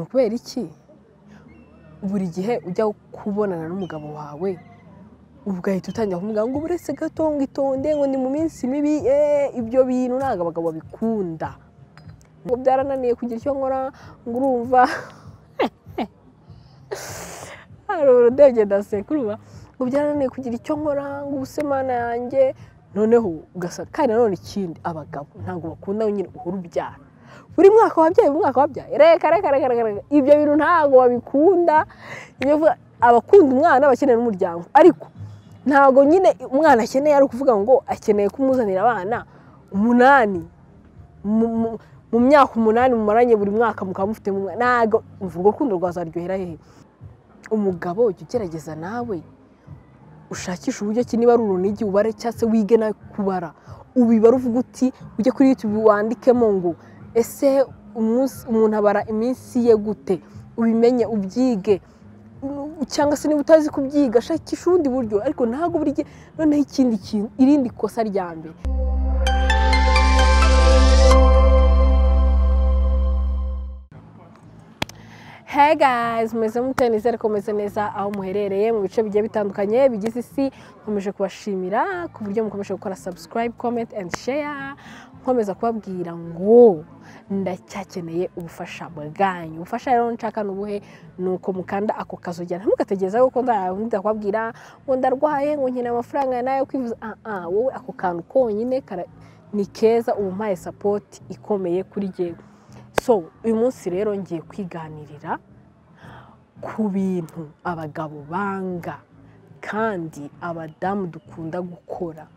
ukubera iki buri gihe ujya kubonana n'umugabo wawe ugahita utangira kumubwira ngo buretse gato ngo itonde ngo ni mu minsi mibi ibyo bintu ntabwo abagabo babikunda ngo byarananiye kugira icyo nkora ngo urumva hari urudege ndasekuruma ngo byarananiye kugira icyo nkora ngo ubusemana yanjye noneho ugasanga kandi nanone ikindi abagabo ntabwo bakunda nyine uhora ubyara buri mwaka wabyaye reka ibyo bintu ntabwo babikunda abakunda umwana bakeneye n'umuryango ariko ntabwo nyine umwana akeneye ari ukuvuga ngo akeneye kumuzanira abana 8 mu myaka 8 mumaranye buri mwaka mukaba mufite ntabwo urwo rukundo rwazaryohera hehe umugabo ujya ugerageza nawe ushakisha uburyo ki niba ari urunigi ubare cyase wige nawe kubara ubibara uvuga uti ujye kuri YouTube wandikemo ngo ese umuntu abara iminsi ye gute ubimenye ubyige cyangwa se niba utazi kubyiga shakisha ubundi buryo ariko ntabwo buri gihe noneho ikindi kintu irindi kosa rya mbere Hey guys, meze mute nizere ko meze neza aho muherereye mu bice bigiye bitandukanye bigize isi. Nkomeje kubashimira ku buryo mukomeje gukora subscribe, comment and share. Nkomeza kubabwira ngo ndacyakeneye ubufasha bwanyu. Ubufasha rero nshaka nubuhe nuko mukanda ako kazogera ntimugategereza ko ndakubwira ngo ndarwaye ngo nkina amafaranga nayo kwivuza wowe ako kantu konyine ni keza umpaye support ikomeye kuri jewe. So uyu munsi rero ngiye kwiganirira ku bintu abagabo banga kandi abadamu dukunda gukora.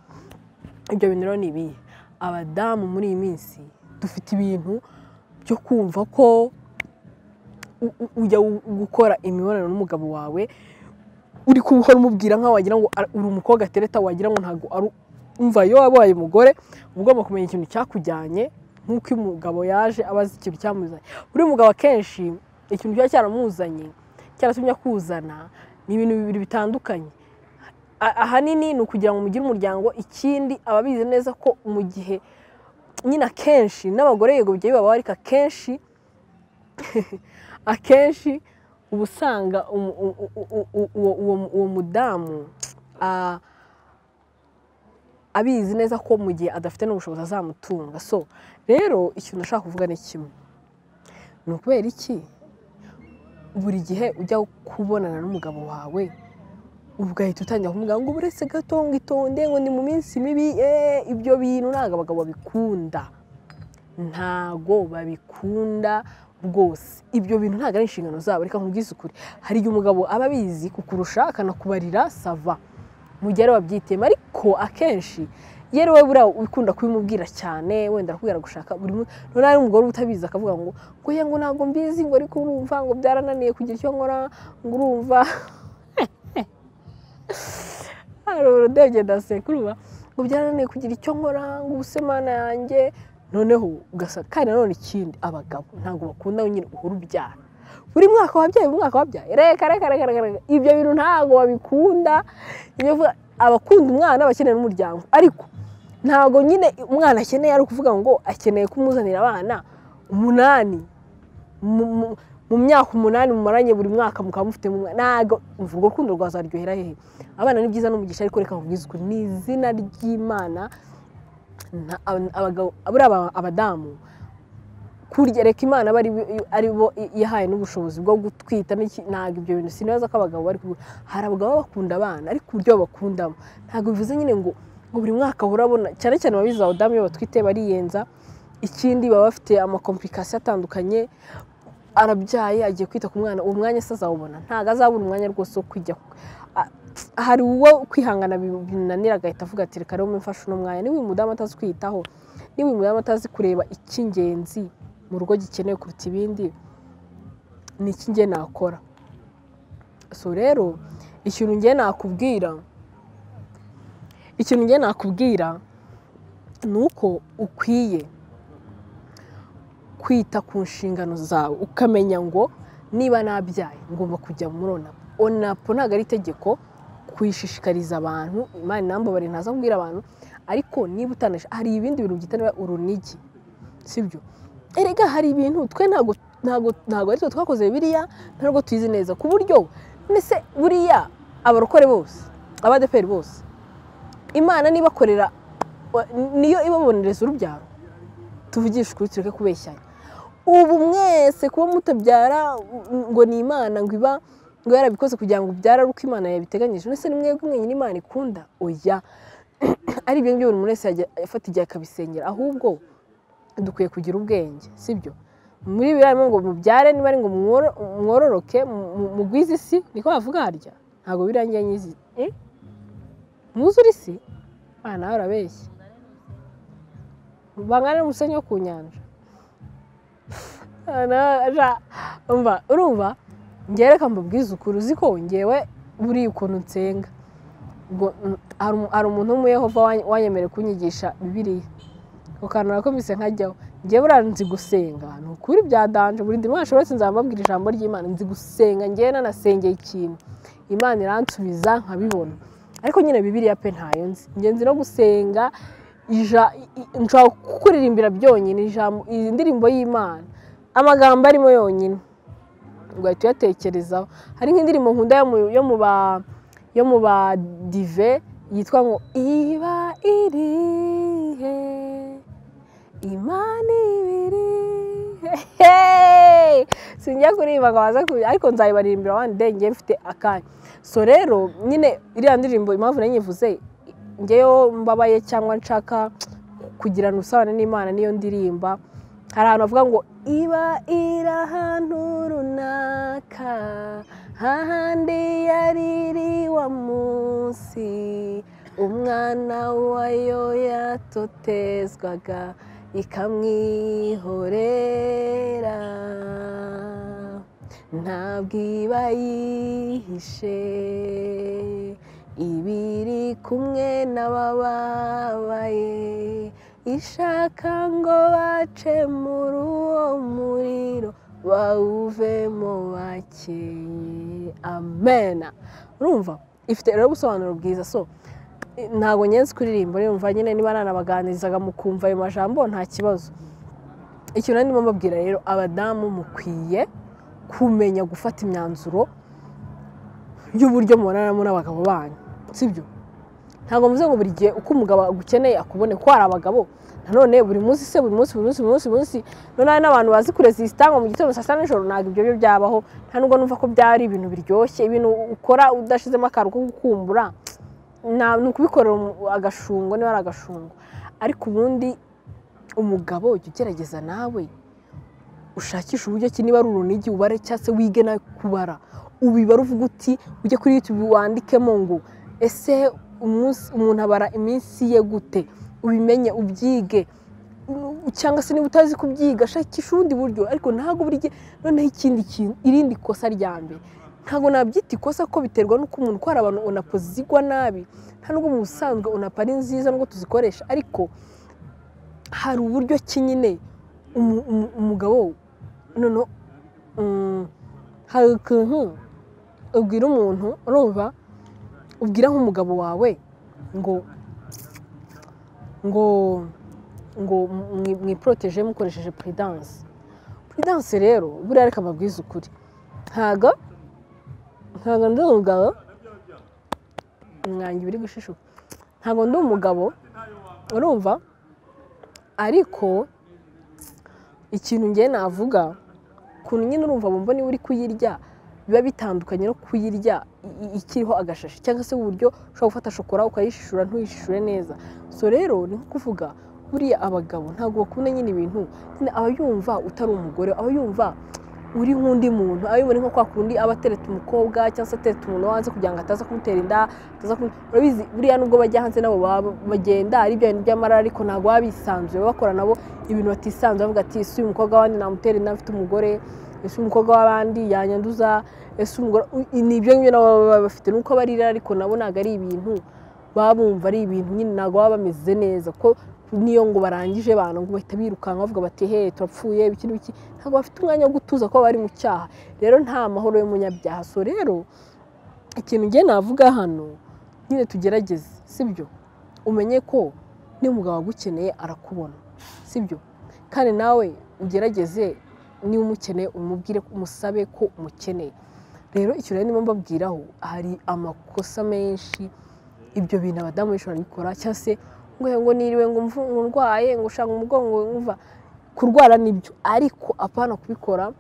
Ibyo bintu rero ni ibi. Abadamu muri iyi minsi dufite ibintu byo kumva ko ujya gukora imibonano n'umugabo wawe uri kubuhora umubwira nkaho wagira ngo uri umukobwa atereta wagira ngo ntago ari umva yo wabaye umugore ugomba kumenya ikintu cyakujyanye nkuko umugabo yaje abaza ikintu cyamuzanye. Uri umugabo akenshi ikintu cyo cyaramuzanye cyaratumye kuzana ni ibintu bibiri bitandukanye. Ahanini ni ukugira ngo mugire umuryango, ikindi ababizi neza ko mu gihe nyina akenshi n'abagore yego bigiye baba ariko akenshi ubusanga uwo mudamu abizi neza ko mu gihe adafite n'ubushobozi azamutunga. So rero ikintu nashaka kuvuga ni kimwe, ni ukubera iki buri gihe ujya kubonana n'umugabo wawe ugahita utangira kumubwira ngo buretse gato ngo itonde ngo ni mu minsi mibi ibyo bintu ntabwo abagabo babikunda rwose. Ibyo bintu ntabwo ari inshingano zabo. Reka nkubwize ukuri, hari igihe umugabo aba abizi kukurusha akanakubarira sava mu gihe wabyitema, ariko akenshi yero we bura ukunda kubimubwira cyane wenda arakubwira gushaka buri none ari umugore utabizi akavuga ngo ngo ntabwo mbizi ngo ariko urumva ngo byarananiye kugira icyo nkora ngo urumva hari urudege ndasekuruma ngo byarananiye kugira icyo nkora ngo ubusemana yanjye noneho ugasanga kandi nanone ikindi abagabo ntabwo bakunda nyine uhora ubyara buri mwaka wabyaye reka ibyo bintu ntabwo babikunda. Abakunda umwana bakeneye n'umuryango ariko ntabwo nyine umwana akeneye ari ukuvuga ngo akeneye kumuzanira abana 8 mu myaka 8 mumaranye buri mwaka mukaba mufite ntabwo urwo rukundo rwazaryohera hehe. Abana ni byiza n'umugisha ariko reka nkubwize ukuri ni izina ry'Imana. Abagabo abadamu kurgereka Imana ari bo yahaye n'ubushobozi bwo gutwita ntabwo ibyo bintu sinaza ko abagabo bari hari abagabo bakunda abana ariko uburyo bakundamo ntabwo bivuze nyine ngo buri mwaka urabona cyane cyane ababizi abadamu iyo batwite bariyenza. Ikindi baba bafite amakomplikasiyo atandukanye, arabyaye agiye kwita ku mwana, uwo mwanya se azawubona ntabwo azabura umwanya rwose wo kujya hari uwo kwihangana binanira agahita avuga ati reka rero mfashe uno mwanya. Niba uyu mudamu atazi kwitaho, niba uyu mudamu atazi kureba icy'ingenzi mu rugo gikenewe kuruta ibindi, ni iki ngiye nakora? So rero ikintu ngiye nakubwira ni uko ukwiye kwita ku nshingano zawe ukamenya ngo niba nabyaye ngomba kujya muri onapo ntabwo ari itegeko kwishishikariza abantu. Imana inambabare ntaza kubwira abantu, ariko niba utanesha hari ibindi bintu byitwa urunigi, sibyo? Erega hari ibintu twe ntabwo ntabwo ari twe twakoze Bibiliya ntabwo tuyizi neza ku buryo nese buriya abarokore bose abadeperi bose Imana nibakorera niyo ibabonereza urubyaro tuvugisha ukuri tureke kubeshyanya ubu mwese kuba mutabyara ngo ni Imana ngo yarabikoze kugira ngo ubyara uko Imana yabiteganyije nese ni mwebwe mwenyine Imana ikunda oya ari ibyo ngibyo buri wese yafata igihe akabisengera ahubwo dukwiye kugira ubwenge sibyo muri birarimo ngo mubyare niba ari ngo mwororoke mugwize isi niko bavuga harya ntago birangiye nyizi muzuri isi nawe urabeshya bangana umusenyi wo ku nyanja urumva ngereka mbabwiza ukuri uzi ko ngewe buriya ukuntu nsenga hari umuntu w'umuyehova wanyemereye kunyigisha Bibiliya ukantu nakomise nkajyaho ngewe buriya nzi gusenga ni ukuri byadanje buri ndi mwasha wese nzababwira ijambo ry'Imana nzi gusenga ngewe nanasengeye ikintu Imana iransubiza nkabibona ariko nyine Bibiliya pe ntayo nzi ngenzi no gusenga nshaka kuririmbira byonyine indirimbo y'Imana amagambo arimo yonyine ugahita uyatekerezaho hari nk'indirimbo nkunda yo mu ba dive yitwa ngo iba irihe Imana ibirihe sinjya kuririmba ngo baza ariko nzayibaririmbira one day ngiye mfite akanya so rero nyine iriya ndirimbo impamvu nanyivuze ngeyo mbabaye cyangwa nshaka kugirana ubusabane n'Imana niyo ndirimba hari ahantu bavuga ngo iba iri ahantu runaka hahandi yariri wa munsi umwana wayo yatotezwaga ikamwihorera ntabwo iba yihishe ibiri kumwe n'abababaye ishaka ngo bace muri uwo muriro bawuvemo bakeye amena urumva ifite rero ubusobanuro bwiza so ntabwo nyenzi kuririmba urumva nyine niba nanabaganirizaga mukumva ayo majambo nta kibazo ikintu ndimo mbabwira rero abadamu mukwiye kumenya gufata imyanzuro y'uburyo mubonanamo n'abagabo banyu sibyo ntabwo muze ngo buri gihe uko umugabo agukeneye akubone ko hari abagabo nanone buri munsi se buri munsi none hari n'abantu bazi kuresisita ngo mu gitondo saa sita nijoro ntabwo ibyo byabaho nta nubwo numva ko byari ibintu biryoshye ibintu ukora udashizemo akantu ko gukumbura ni ukubikorera agashungo niba ari agashungo ariko ubundi umugabo ujya ugerageza nawe ushakisha uburyo ki niba ari urunigi ubare cyangwa se wige nawe kubara ubibara uvuga uti ujye kuri YouTube wandikemo ngo ese umuntu abara iminsi ye gute ubimenye ubyige cyangwa se niba utazi kubyiga shakisha ubundi buryo ariko ntabwo buri gihe noneho ikindi kintu irindi kosa rya mbere ntabwo nabyita ikosa ko biterwa n'uko umuntu ukora abantu unapozigwa nabi nta nubwo mu busanzwe unapa ari nziza nubwo tuzikoresha ariko hari uburyo ki nyine umugabo noneho hari ukuntu ubwira umuntu urumva ubwira nk'umugabo wawe ngo mwiproteje mukoresheje prudence rero buriya reka mbabwize ukuri ntago ndi umugabo mwangi biri gushishuka ntago ndi umugabo urumva ariko ikintu ngiye navuga kuntu nyine urumva bumva niba uri kuyirya biba bitandukanye no kuyirya ikiriho agashashi cyangwa se uburyo ushobora gufata shokora ukayishishura ntuyishishure neza so rero ni nko kuvuga buriya abagabo ntabwo bakunda nyine ibintu nyine aba yumva utari umugore aba yumva uri nk'undi muntu aba yumva nko kwa kundi aba atereta umukobwa cyangwa se atereta umuntu hanze kugira ngo ataza kumutera inda urabizi buriya nubwo bajya hanze nabo bagenda ari ibyo bintu by'amarara ariko ntabwo baba bisanzuye bakora nabo ibintu batisanzuye bavuga ati ese uyu mukobwa w'abandi namutera inda afite umugore ese umukobwa w'abandi yanyanduza ese umugore nibyo ngibyo nabo baba bafite nuko barira ariko nabo ntabwo ari ibintu baba bumva ari ibintu nyine ntabwo baba bameze neza ko niyo ngo barangije abantu ngo bahita birukanka bavuga bati he turapfuye ibiki ntabwo bafite umwanya wo gutuza ko bari mu cyaha rero nta mahoro y'umunyabyaha so rero ikintu ngiye navuga hano nyine tugerageze sibyo umenye ko niba umugabo agukeneye arakubona sibyo kandi nawe ugerageze niba umukeneye umubwire umusabe ko umukeneye. Rero icyo rero ndimo mbabwiraho hari amakosa menshi ibyo bintu abadamu benshi barabikora, cyangwa se ngo niriwe ngo ndwaye ngo ushaka umugongo wumva kurwara nibyo, ariko apana kubikora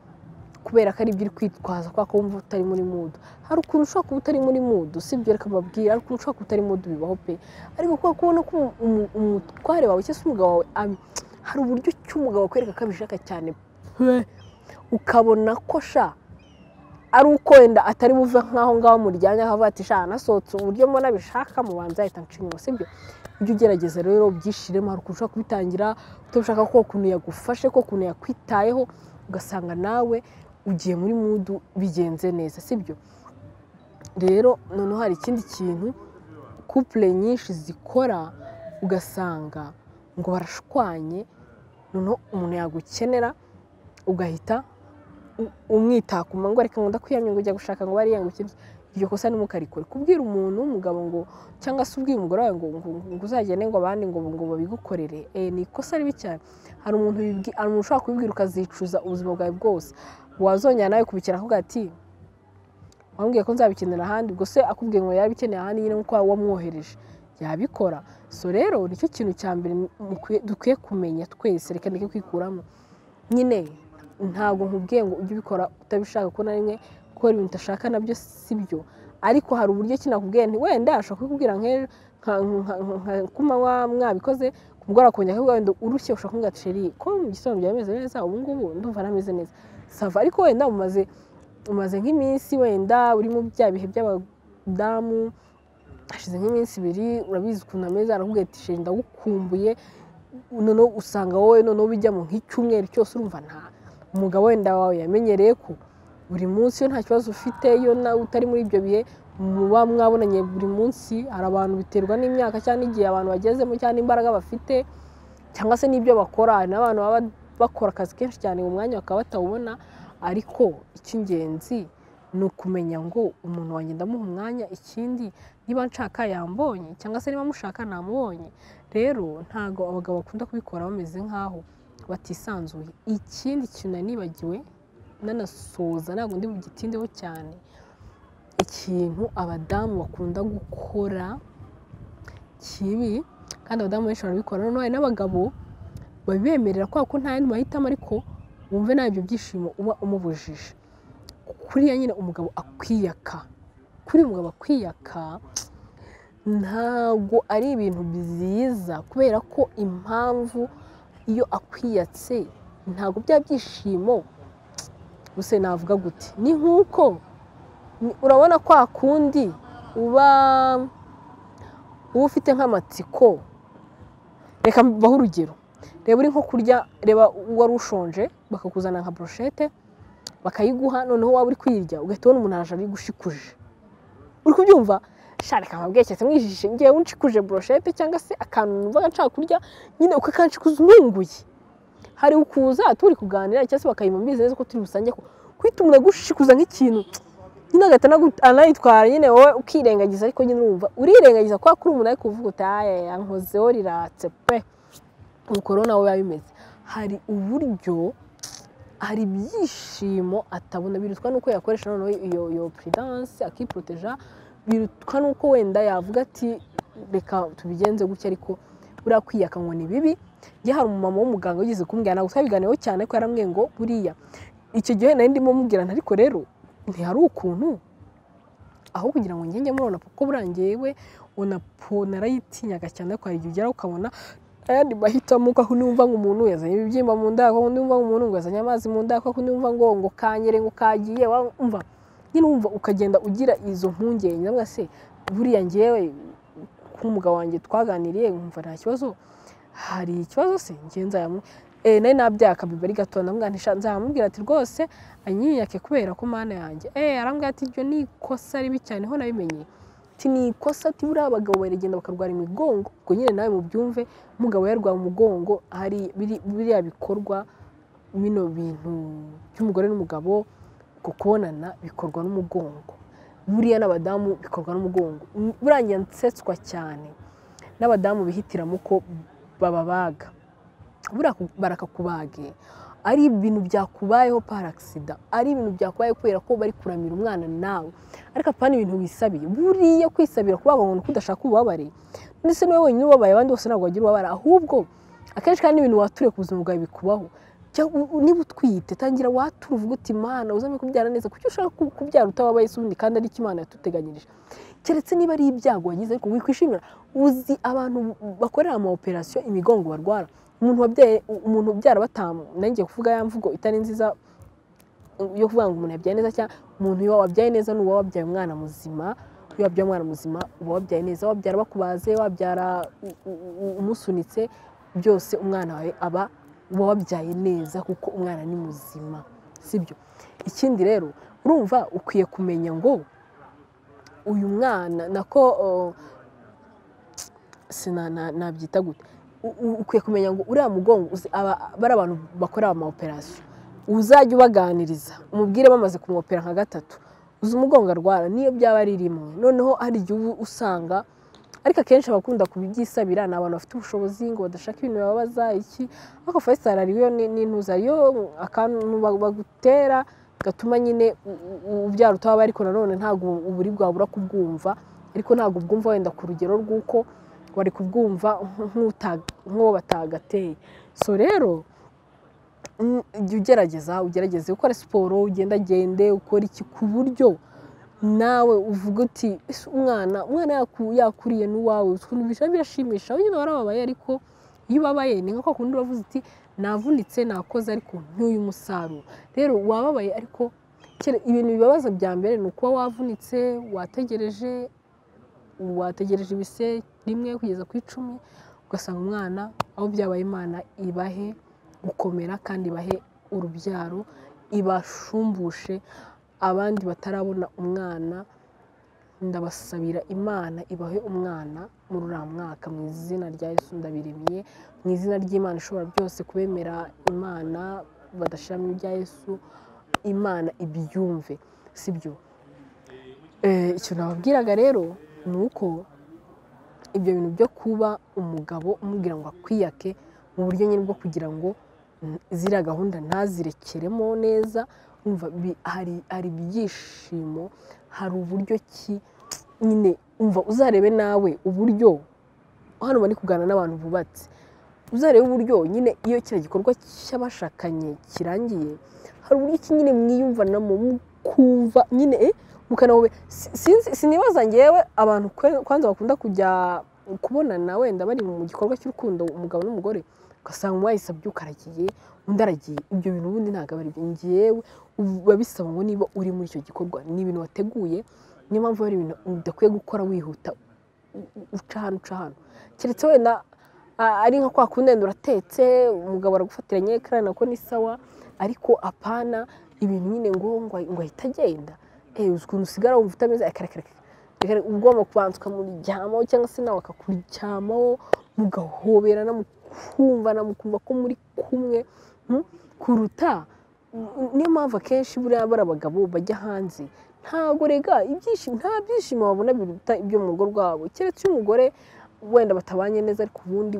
kubera ko ari ibyo uri kwitwaza kwa ko wumva utari muri mood. Hari ukuntu ushobora kuba utari muri mood, sibyo reka mbabwira, hari ukuntu ushobora kuba utari mood bibaho pe, ariko kuko kubona ko umutware wawe cyangwa se umugabo wawe hari uburyo cy'umugabo akwereka ko abishaka cyane ukabona ko sha ari uko wenda atari buve nk'aho ngaho muryanya akavuga ati sha nasohotse uburyo mbona bishaka mubanza ahita nshinyuma, sibyo? Ibyo ugerageza rero byishiremo, hari ukuntu ushobora kubitangira utabishaka ko ukuntu yagufashe ko ukuntu yakwitayeho ugasanga nawe ugiye muri mudu bigenze neza, sibyo? Rero noneho hari ikindi kintu couple nyinshi zikora ugasanga ngo barashwanye, noneho umuntu yagukenera ugahita umwitakuma ngo reka ngo ndakwiyamye ngo ujya gushaka ngo bari yangukire. Iryo kosa ntimukarikore, kubwira umuntu umugabo ngo cyangwa se ubwiye umugore wawe ngo uzagende ngo abandi ngo babigukorere, ni ikosa ribi cyane. Hari umuntu ushobora kubibwira ukazicuza ubuzima bwawe bwose, wazongera nawe kubikira avuga ati wambwiye ko nzabikenera ahandi, ubwo se akubwiye ngo yabikeneye ahandi nyine nk'uko wamwohereje yabikora. So rero nicyo kintu cya mbere dukwiye kumenya twese, reka ndeke kwikuramo nyine. Ntabwo nkubwiye ngo ujye ubikora utabishaka ko na rimwe gukora ibintu utashaka nabyo sibyo, ariko hari uburyo kinakubwiye nti wenda ashobora kubikubwira kumanywa mwabikoze kumugora kongera kuvuga wenda urushye ushaka kumubwira ati sheri ko mu gitondo byameze neza ubu ngubu ndumva nameze neza sava, ariko wenda umaze nk'iminsi wenda uri mu bya bihe by'abadamu hashize nk'iminsi 2 urabizi ukuntu ameze, arakubwira ati sheri ndagukumbuye, noneho usanga wowe noneho bijyamo nk'icyumweru cyose urumva nta umugabo wenda wawe yamenyereye ko buri munsi iyo nta kibazo ufite iyo utari muri ibyo bihe muba mwabonanye buri munsi. Hari abantu biterwa n'imyaka cyangwa igihe abantu bagezemo cyangwa imbaraga bafite cyangwa se n'ibyo bakora, hari n'abantu baba bakora akazi kenshi cyane mu mwanya bakaba batawubona, ariko icy'ingenzi ni ukumenya ngo umuntu wanjye ndamuha umwanya, ikindi niba nshaka yambonye cyangwa se niba mushaka namubonye. Rero ntago abagabo bakunda kubikora bameze nk'aho batisanzuye. Ikindi kintu nibagiwe nanasoza ntabwo ndi bugitindeho cyane, ikintu abadamu bakunda gukora kibi kandi abadamu benshi barabikora, noneho hari n'abagabo babibemerera ko nta yandi mahitamo, ariko wumve nawe ibyo byishimo uba umubujije. Kuriya nyine umugabo akwiyaka, kuri umugabo akwiyaka ntabwo ari ibintu byiza, kubera ko impamvu iyo akwiyatse ntabwo bya byishimo buse navuga gute, ni nk'uko urabona kwa kundi uba ufite nk'amatsiko. Reka baho urugero, reba uri nko kurya, reba wari ushonje bakakuzana nka brochette bakayiguha, noneho waba uri kwirya ugahita ubona umuntu araje ari gushikuje, uri kubyumva shareka mabweketse mwijishe ngiye unshikuje brochette cyangwa se akantu numva nshaka kurya nyine ukakanshikuza umwunguye. Hari ukuza turi kuganira cyangwa se bakayima mbize neza ko turi busange ko kwita umuntu gushikuza nk'ikintu nyine agata anayitwara nyine wowe ukirengagiza, ariko nyine urumva urirengagiza kwa kuri umuntu ari kuvuga utaye yankozeho riratse pe umukorona we yabimeze. Hari uburyo, hari ibyishimo atabona, birutwa nuko yakoresha noneho iyo prudence akiproteja, birutwa nuko wenda yavuga ati reka tubigenze gutya, ariko buriya kwiyaka ngo ni bibi. Ngiye hari umumama w'umuganga ugize kumbwira ntabwo twabiganiyeho cyane ko yaramwe ngo buriya icyo gihe nari ndimo mubwirana, ariko rero ntihari ukuntu aho kugira ngo ngenge murona kuko burangiyewe unapo narayitinyaga cyane, ko hari igihe ugera ukabona ayandi mahitamo ko numva ngo umuntu yazanye ibibyimba mu nda, ko numva ngo umuntu yazanye amazi mu nda, ko numva ngo kanyere ngo kagiye umva nyine umva ukagenda ugira izo mpungenge. Nabwo se buriya ngewe nk'umugabo wanjye twaganiriye umva nta kibazo, hari ikibazo se ngenza nari nabyaka bibari gato ndamwantisha nzamubwira ati rwose anyiyake kubera ko mana yanjye arambwira ati ibyo ni ikosa ribi cyane, ho nabimenye ati ni ikosa ati buriya abagabo baragenda bakarwara imigongo, ubwo nyine nawe mubyumve umugabo yarwaye umugongo. Hari biriya bikorwa bino bintu by'umugore n'umugabo kubonana bikorwa n'umugongo, buriya n'abadamu bikorwa n'umugongo. Burangiye nsetswa cyane n'abadamu bihitiramo ko bababaga, baraka kubage ari ibintu byakubayeho par accident, ari ibintu byakubaye kubera ko bari kuramira umwana nawe, ariko apana ibintu wisabiye. Buriya kwisabira kubaga ngo kudashaka ububabare ndetse niwe wenyine ubabaye, abandi bose ntabwo bagira ububabare, ahubwo akenshi kandi ibintu wature ku buzima bwawe bikubaho. Niba utwite tangira watura uvuga uti Imana uzame kubyara neza, kuki ushaka kubyara utababaye ubundi kandi ari Imana yatuteganyirije. Keretse niba ari ibyago wagize ariko wikwishimira. Uzi abantu bakorera ama operation imigongo barwara, umuntu ubyara batamu, nanjye kuvuga ya mvugo itari nziza yo kuvuga ngo umuntu yabyaye neza, cyangwa umuntu wabyaye neza n'uwo wabyaye umwana muzima. Iyo wabyaye umwana muzima uba wabyaye neza, wabyara bakubaze, wabyara umusunitse, byose umwana wawe aba wabyaye neza kuko umwana ni muzima, sibyo? Ikindi rero urumva ukwiye kumenya ngo uyu mwana nako nabyita gute, ukwiye kumenya ngo uriya mugongo bari abantu bakora ama operation, uzajya ubaganiriza umubwire bamaze kumwopera nka gatatu uzi umugongo arwara niyo byaba ari rimwe. Noneho hari igihe usanga, ariko akenshi abakunda kubyisabira ni abantu bafite ubushobozi ngo badashaka ibintu bibabaza iki, ariko Faisal ariyo n'intuza yo akantu bagutera gatuma nyine ubyara utababa, ariko nanone ntabwo uburi bwabura kubwumva, ariko ntabwo ubwumva wenda ku rugero rw'uko wari kubwumva nk'uwo batagateye. So rero ugerageze gukora siporo, ugendagende, ukora iki ku buryo nawe uvuga uti umwana yakuriye n'uwawe, ukuntu birashimisha. Nyine warababaye, ariko iyo ubabaye ni nko kundi uravuze uti navunitse nakoze ariko ntuyu musaruro. Rero wababaye, ariko ibintu bibabaza bya mbere ni uko wavunitse, wategereje ibise rimwe kugeza ku 10, ugasanga umwana aho byabaye. Imana ibahe gukomera kandi ibahe urubyaro, ibashumbushe. Abandi batarabona umwana ndabasabira Imana ibahe umwana muri uriya mwaka, mu izina rya Yesu ndabiremye, mu izina ry'Imana ishobora byose, kubemera Imana badashiramo ibya Yesu, Imana ibyumve, sibyo? Icyo nababwiraga rero ni uko ibyo bintu byo kuba umugabo umubwira ngo akwiyake mu buryo nyine bwo kugira ngo ziriya gahunda ntazirekeremo neza, umva hari ibyishimo, hari uburyo ki nyine umva uzarebe nawe uburyo hano bari kuganira n'abantu bubatse, uzarebe uburyo nyine iyo kira gikorwa cy'abashakanye kirangiye, hari uburyo ki nyine mwiyumvanamo mukumva nyine mukanawe. Sinibaza ngewe abantu kwanza bakunda kujya kubonana wenda bari mu gikorwa cy'urukundo umugabo n'umugore, ugasanga umwe yahise abyuka aragiye undi aragiye. Ibyo bintu ubundi ntabwo ari byo. Ngewe babisaba ngo niba uri muri icyo gikorwa ni ibintu wateguye, niyo mpamvu hari ibintu udakwiye gukora wihuta uca hano. Keretse wenda ari nka kwa kundi wenda uratetse umugabo aragufatiranye ekara nako ni sawa, ariko apana ibintu nyine ngo ahita agenda. Ukuntu usigara wumva utameze ugomba kubanza ukamuryamaho, cyangwa se nawe akakuryamaho mugahoberana mukumva ko muri kumwe, kuruta. Niyo mpamvu akenshi buriya bari abagabo bajya hanze ntabwo rega nta byishimo babona biruta ibyo mu rugo rwabo. Keretse umugore wenda batabanye neza, ariko ubundi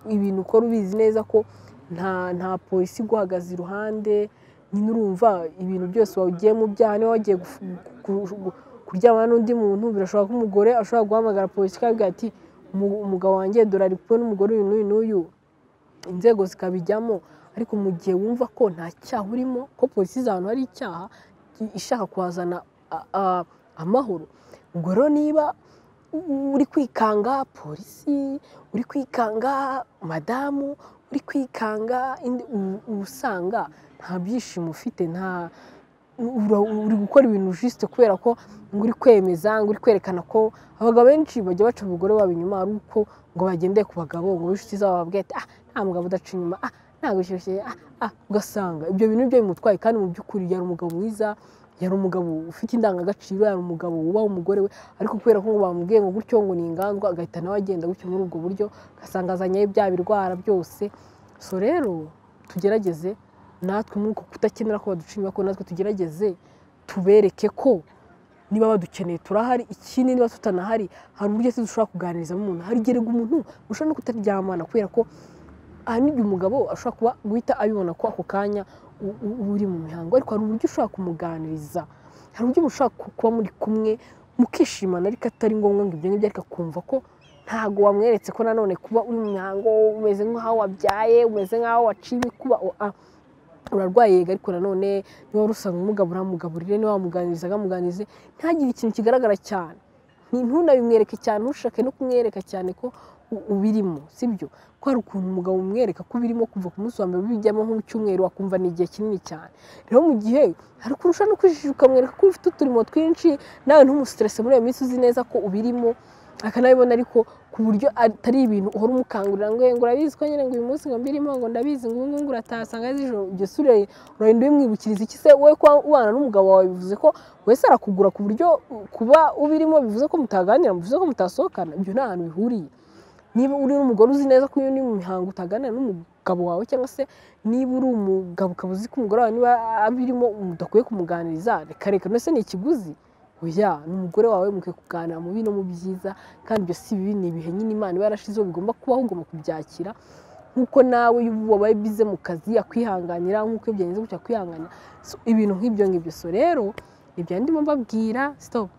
ibintu ukora ubizi neza ko nta polisi iguhagaze iruhande, nyine urumva ibintu byose wagiye mu byaha. Niba wagiye kuryamana n'undi muntu, birashoboka ko umugore ashobora guhamagara polisi ikabwira ati umugabo wanjye dore ari kumwe n'umugore uyu n'uyu, inzego zikabijyamo. Ariko mu gihe wumva ko nta cyaha urimo, ko polisi iza ahantu hari icyaha ishaka kuhazana amahoro, ubwo rero niba uri kwikanga polisi, uri kwikanga madamu, uri kwikanga usanga nta byishimo ufite, uri gukora ibintu juste kubera ko ngo uri kwemeza, ngo uri kwerekana ko. Abagabo benshi bajya baca umugore wabo inyuma ari uko ngo bagendeye ku bagabo, ngo inshuti zabo babwiye ati nta mugabo udaca inyuma, ntabwo ushyushye, ugasanga ibyo bintu byo bimutwaye. Kandi mu by'ukuri yari umugabo mwiza, yari umugabo ufite indangagaciro, yari umugabo wubaha umugore we, ariko kubera ko ngo bamubwiye ngo gutyo ngo ni inganzwa, agahita nawe agenda gutyo muri ubwo buryo, ugasanga azanye bya birwara byose. So rero tugerageze natwe nk'uko kutakemera ko baduca inyuma, ko natwe tugerageze tubereke ko niba badukeneye turahari. Ikindi niba tutanahari, hari uburyo dushobora kuganirizamo umuntu. Hari igihe umuntu ushobora no kutaryamana kubera ko n'igihe umugabo ashobora kuba guhita abibona ko ako kanya uri mu mihango, ariko hari uburyo ushobora kumuganiriza, hari uburyo mushobora kuba muri kumwe mukishimana, ariko atari ngombwa ngo ibyo ngibyo ariko akumva ko ntago wamweretse ko nanone kuba uri mu mihango umeze nk'aho wabyaye, umeze nk'aho waciye kuba urarwaye, ariko nanone niba rusanga umugaburire niba wamuganiriza akamuganirize, ntagire ikintu kigaragara cyane, ntunabimwereke cyane, ntushake no kumwereka cyane ko ubirimo, sibyo? Ko hari ukuntu umugabo umwereka ko ubirimo kuva ku munsi wa mbere bijyamo nko mu cyumweru wakumva ni igihe kinini cyane. Rero mu gihe hari kurusha no kwijijisha ukamwereka ko ufite uturimo twinshi, nawe ntumustresse muri iyo minsi, uzi neza ko ubirimo, akanabibona, ariko ku buryo atari ibintu uhora umukangurira ngo urabizi ko nyine ngo uyu munsi ngo mbirimo, ngo ndabizi ngo ubu ngubu uratasanga z'ijoro, ibyo sure uragenda ubimwibukiriza iki se? Wowe ko ubana n'umugabo wawe bivuze ko wese arakugura ku buryo kuba ubirimo bivuze ko mutaganira, bivuze ko mutasohokana, ibyo nta hantu bihuriye. Niba uri n'umugore uzi neza ko iyo uri mu mihango utaganira n'umugabo wawe, cyangwa se niba uri umugabo ukaba uzi ko umugore wawe niba abirimo udakwiye kumuganiriza, reka nese ni ikiguzi? Oya, n'umugore wawe mukwiye kuganira mu bino mu byiza, kandi ibyo si bibi, ni ibihe nyine Imana iba yarashizeho bigomba kubaho, ugomba kubyakira nk'uko nawe iyo wabaye bize mu kazi akwihanganira, nk'uko byagenze gutya akwihanganira, ibintu nk'ibyo ngibyo. So rero ibyo ndimo mbabwira, stop,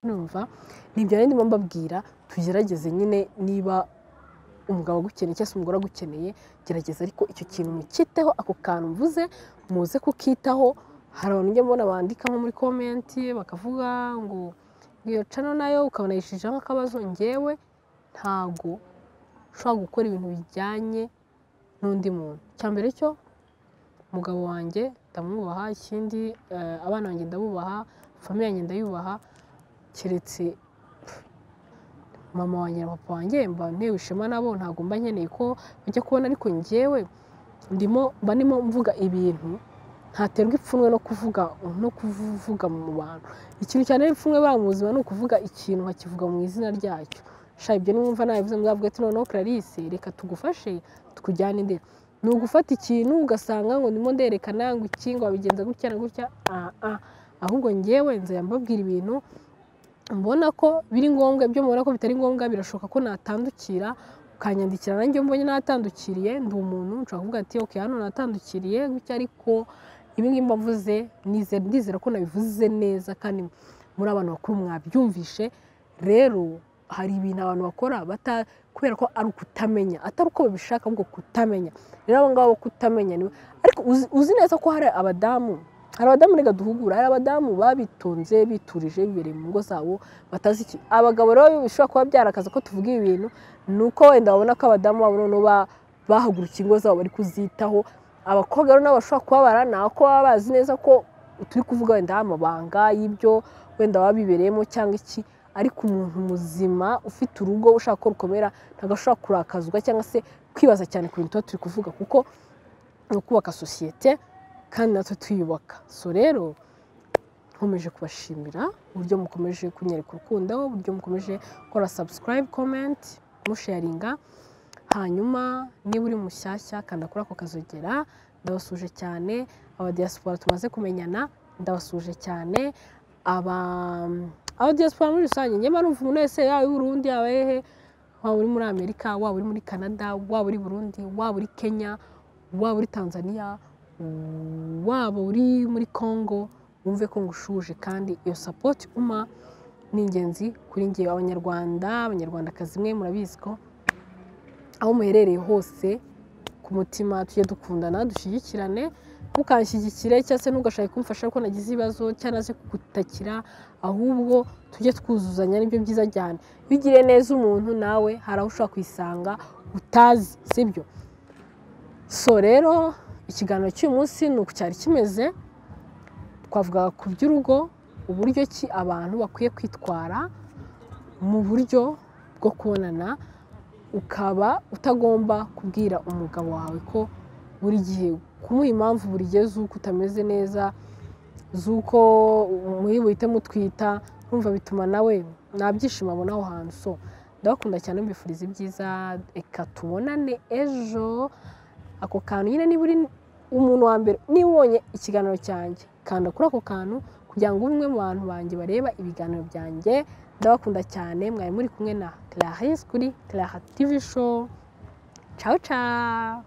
numva ni ibyo ndimo mbabwira, tugerageze nyine, niba umugabo agukeneye cyangwa se umugore agukeneye, gerageza ariko icyo kintu mukiteho, ako kantu mvuze muze kukitaho. Hari abantu njya mbona bandika nko muri komenti bakavuga ngo iyo channel nayo ukabona yishijeho akabazo, njyewe ntago ushobora gukora ibintu bijyanye n'undi muntu. Cyambere cyo umugabo wanjye ndamwubaha, ikindi abana banjye ndabubaha, famille yanjye ndayubaha, keretse mama wanjye na papa wanjye mba ntewe ishema nabo, ntago mba nkeneye ko bajya kubona, ariko njyewe ndimo mvuga ibintu ntaterwa ipfunwe no kuvuga mu bantu. Ikintu cyane ipfunwe ba mu buzima ni ukuvuga ikintu nkakivuga mu izina ryacyo. Sha ibyo nimwumva nabivuze mwavuga ati noneho Clarisse reka tugufashe tukujyane inde, ni ugufata ikintu ugasanga ngo ndimo nderekana ngo iki ngo wabigenza gutya na gutya, ahubwo njyewe nzaya mbabwira ibintu mbona ko biri ngombwa, ibyo mubona ko bitari ngombwa birashoboka ko natandukira, ukanyandikira nanjye mbonye natandukiriye, ndi umuntu nshobora kuvuga ati okay hano natandukiriye gutya, ariko ibi ngibi mbavuze ndizera ko nabivuze neza kandi muri abantu bakuru mwabyumvishe. Rero hari ibintu abantu bakora kubera ko ari ukutamenya, atari uko babishaka ahubwo kutamenya. Rero abo ngabo kutamenya niwe, ariko uzi neza ko hari abadamu rega duhugura, hari abadamu babitonze biturije bibereye mu ngo zabo batazi iki. Abagabo rero bishobora kuba byarakaza ko tuvuga ibi bintu, nuko wenda babona ko abadamu babo noneho bahagurukiye ingo zabo bari kuzitaho. Abakobwa rero nabo bashobora kubabara, nako baba bazi neza ko turi kuvuga wenda amabanga y'ibyo wenda wabibereyemo cyangwa iki, ariko umuntu muzima ufite urugo ushaka ko rukomera ntabwo ashobora kurakazwa cyangwa se kwibaza cyane ku bintu turi kuvuga, kuko ni ukubaka sosiyete kandi natwe tuyubaka. So rero nkomeje kubashimira uburyo mukomeje kunyereka urukundo, uburyo mukomeje gukora subscribe, comment, musharinga. Hanyuma niba uri mushyashya kanda kuri ako kazogera, ndabasuje cyane. Aba diaspora tumaze kumenyana ndabasuje cyane. Aba diaspora muri rusange, njye marumva umuntu wese yaba i Burundi, yaba hehe, waba uri muri Amerika, waba uri muri Canada, waba uri Burundi, waba uri Kenya, waba uri Tanzania, waba uri muri Congo, wumve ko ngushuje, kandi iyo support uma ni ingenzi kuri njye. Abanyarwandakazi mwe murabizi ko aho muherereye hose ku mutima tujye dukundana, dushyigikirane, ntukanshyigikire cyangwa se ntugashake kumfasha ko nagize ibibazo cyangwa se kugutakira, ahubwo tujye twuzuzanya, nibyo byiza cyane. Bigire neza umuntu nawe hari aho ushobora kwisanga utazi, sibyo? So rero ikiganiro cy'uyu munsi ni uku cyari kimeze. Twavuga ku by'urugo, uburyo ki abantu bakwiye kwitwara mu buryo bwo kubonana, ukaba utagomba kubwira umugabo wawe ko buri gihe kumuha impamvu buri gihe z'uko utameze neza, z'uko muhite mutwita, numva bituma nawe nta byishimo abona aho hantu. So ndabakunda cyane, mbifuriza ibyiza, reka tubonane ejo. Ako kantu nyine, niba uri umuntu wa mbere, niba ubonye ikiganiro cyanjye kanda kuri ako kantu kugira ngo umwe mu bantu banjye bareba ibiganiro byanjye. Ndabakunda cyane, mwari muri kumwe na Clarisse kuri Clara TV show. ciao ciao.